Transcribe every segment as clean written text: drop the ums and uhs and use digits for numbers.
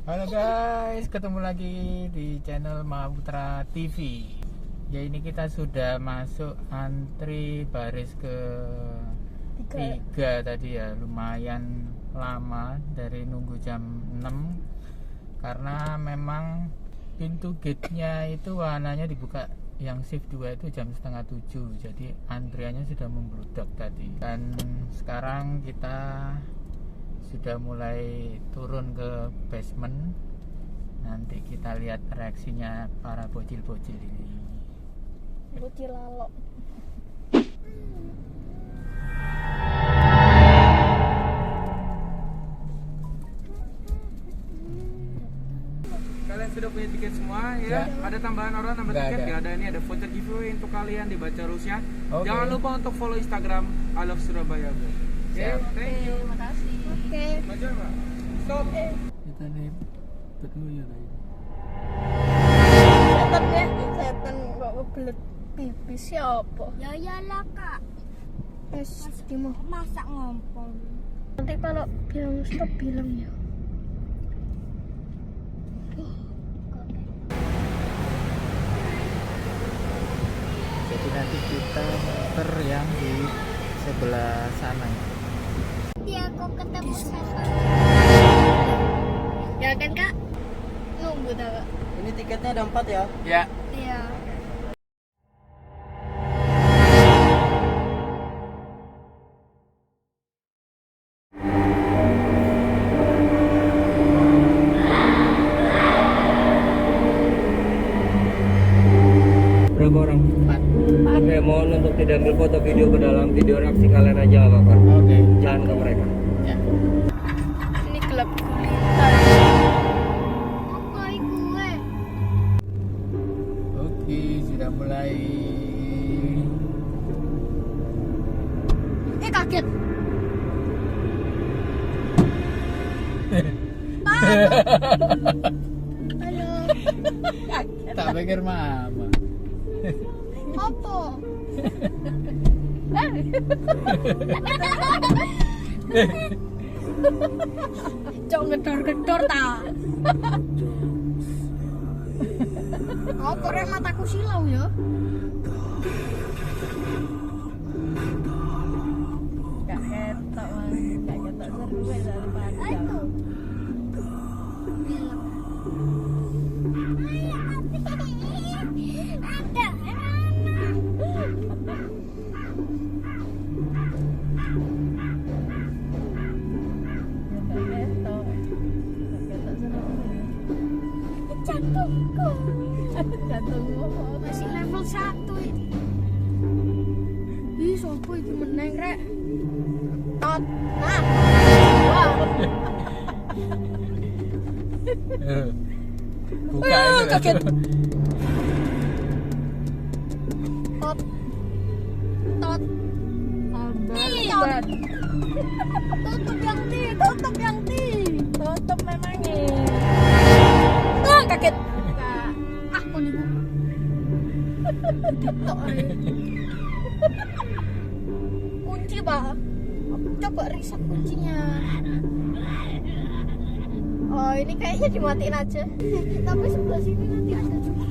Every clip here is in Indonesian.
Halo guys, ketemu lagi di channel Mahaputra TV. Ya, ini kita sudah masuk antri baris ke 3 tadi ya. Lumayan lama dari nunggu jam 6 karena memang pintu gate-nya itu warnanya dibuka yang shift 2 itu jam setengah 7. Jadi antriannya sudah membludak tadi. Dan sekarang kita sudah mulai turun ke basement. Nanti kita lihat reaksinya para bocil-bocil ini. Bocil lalok. Kalian sudah punya tiket semua ya? Ada tambahan orang nambah tiket? Nggak ada. Ini ada voucher giveaway untuk kalian di Baca Rusnya. Jangan lupa untuk follow Instagram I Love Surabaya. Oke, thank you. Terima kasih. Oke. Maju Pak. Stop. Kita nih betul ya guys. Setan kok kebelet pipis siapa? Ya iyalah kak, Wes dimo. masa ngompol. Nanti kalau bilang stop bilang ya. Jadi nanti kita muter yang di sebelah sana ya. Dia kok ketemu sama. Ya kan kak? Nunggu dah kak. Ini tiketnya ada 4 ya? Ya. Iya. Berapa orang? 4. Oke, mohon untuk tidak ambil foto video ke dalam, video reaksi kalian aja nggak apa-apa. Oke. Jangan ke mereka. Ya. Ini gelap gulita. Kok gue? Oke, sudah mulai. Kaget. Halo. Tak pikir mama. Apa? Cok ngedor-ngedor ta. Oh, korek mataku silau ya. Gak ketok mas. Gak ketok seru ya daripada. Aduh. Ada. Gak ketok. Gak ketok seru. Jantungku Jantungmu masih level 1 ini. ih sopo iki meneng rek. Tot. Nah, Wah. Buka itu. Kaget. tot tot Tambah. tutup yang ti, tutup yang ti. Tutup memangnya. Ah, kaget. Kak, aku nih. Tok. Kunci bah. Coba riset kuncinya. Oh, ini kayaknya dimatiin aja. Tapi sebelah sini nanti ada juga.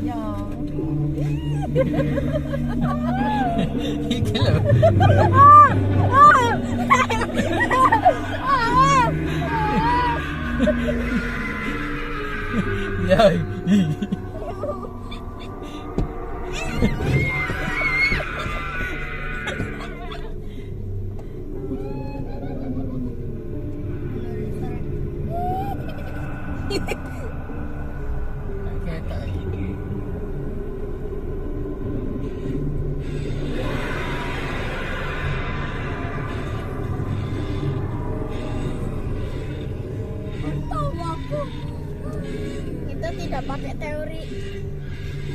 Ya. Iki lho. Ya. Ketok. Tahu aku. Kita tidak pakai teori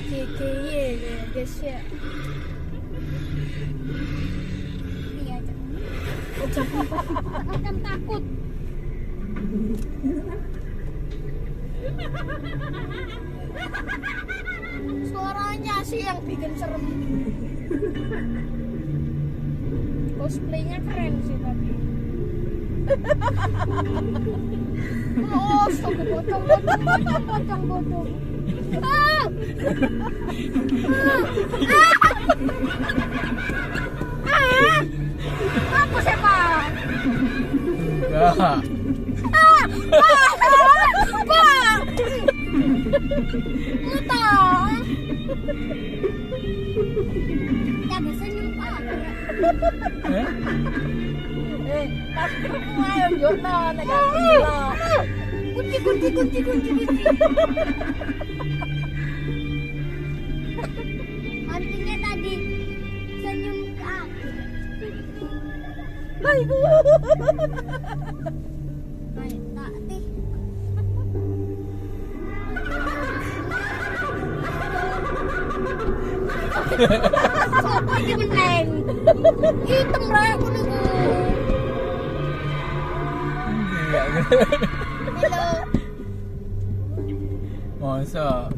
GGY ya, guys ya. Iya, Akan takut. Suaranya sih yang bikin serem. Cosplaynya keren sih tapi. Oh, aku potong. Ah! Apa sih, Pak? Enggak. Pak! Utang. Ya bisa nyumpah. Pas aku ayo jono nek gila. Kunci. Artinya tadi senyum ke aku. Lah iku. Baik, tak tih. Sopo iki meneng? Hitam lah aku niku. Halo. Masa?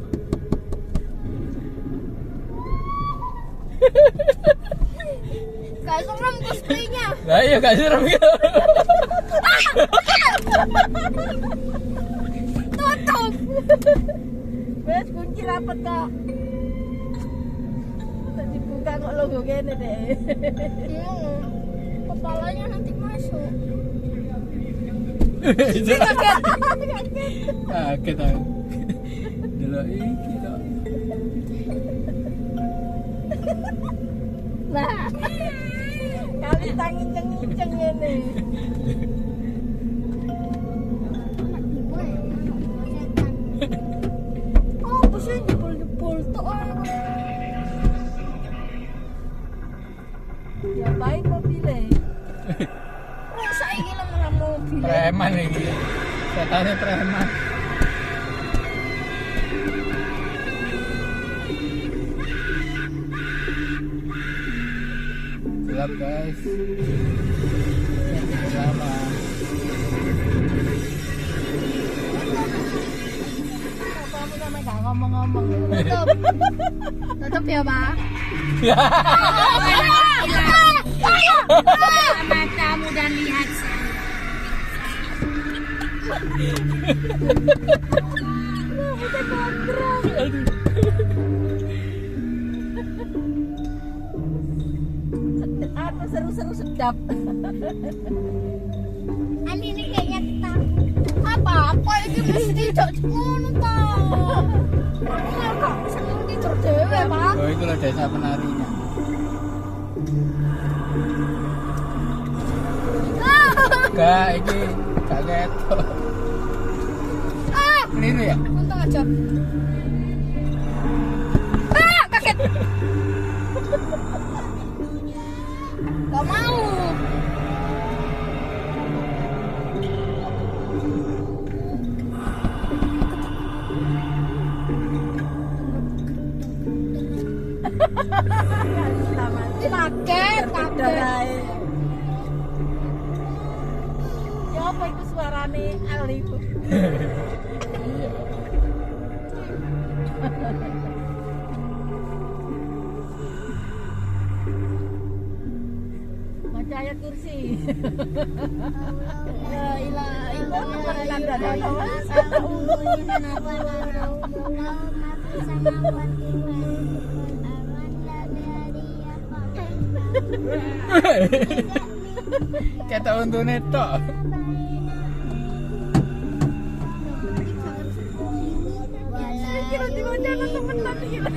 Gak serem cosplaynya. Lah iya gak serem ya. Tutup. Wes kunci rapet kok. Tadi buka kok logo gini deh. Kepalanya nanti masuk. Kaget aku. Delok iki kok. Nah. Kali tangi ceng-ceng ngene. Oh, bisa jebol-jebol tuh. Ya baik mobilnya. Oh, saiki lah malah mobil. Preman iki. Setane preman. Gelap guys. Lama. Kamu sama gak ngomong-ngomong. Tutup ya, Pak. Matamu dan lihat Aku seru-seru sedap. Ali ini kayaknya takut. Apa? Apa ini mesti cok ngono ta? Aku gak bisa tidur dhewe, Pak. Oh, itu loh desa penarinya. Gak, ini gak ketok. Keliru ya? Untung aja. Kaget. Gak mau. Kaget. Ya apa itu suarane Ali itu? Iya. Baca ayat kursi. La ilaha Kata untuk netok. Kira dibaca teman-teman gitu.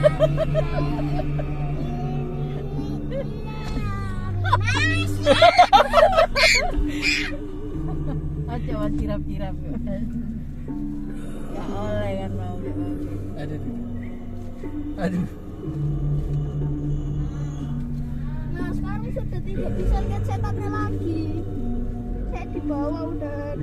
Coba kirap-kirap. Ya oleh kan mau. Aduh. Nah sekarang sudah tidak bisa lihat setannya lagi. Saya di bawah udah.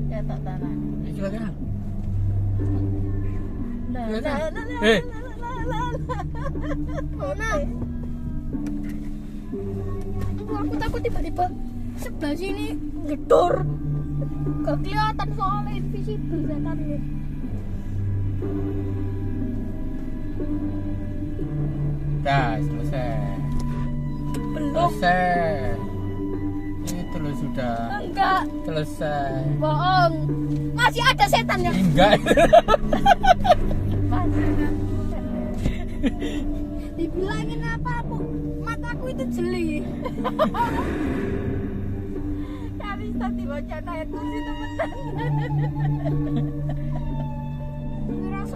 Ya tak tanah. Silakan. Mana? Aku takut tiba-tiba sebelah sini gedor. Gak kelihatan soalnya invisible setannya. Udah selesai. Belum. Selesai. Itu loh sudah Enggak. selesai. Bohong. Masih ada setan ya? Enggak. Dibilangin apa, Bu? Mataku itu jeli. Kali tadi baca ayat kursi teman-teman.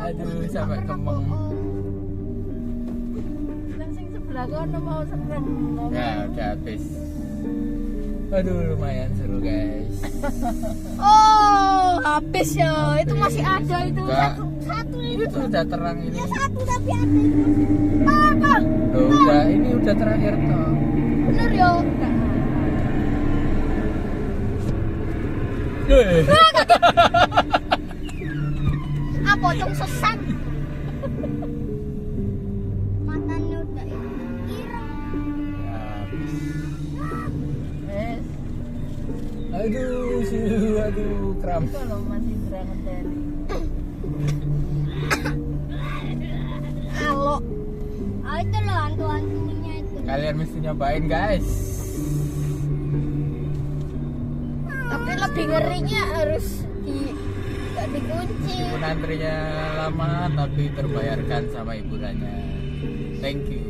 Aduh, sampai kemeng. Sing sebelah kono mau serem. Ya, udah habis. Aduh, lumayan seru, guys. Oh, habis ya. Itu masih ada itu. Enggak. Satu itu. Itu udah terang ini. Ya satu tapi ada itu. Apa? Loh, udah ini udah terakhir toh. Bener ya? Apa dong sesat? Matanya udah ireng. Ya, habis. Wes, Aduh, kram. kalau masih berangkat dari Halo. Ah itu loh hantu-hantunya itu. Kalian mesti nyobain, guys. Tapi lebih ngerinya harus gak dikunci. Meskipun antrinya lama tapi terbayarkan sama hiburannya. Thank you.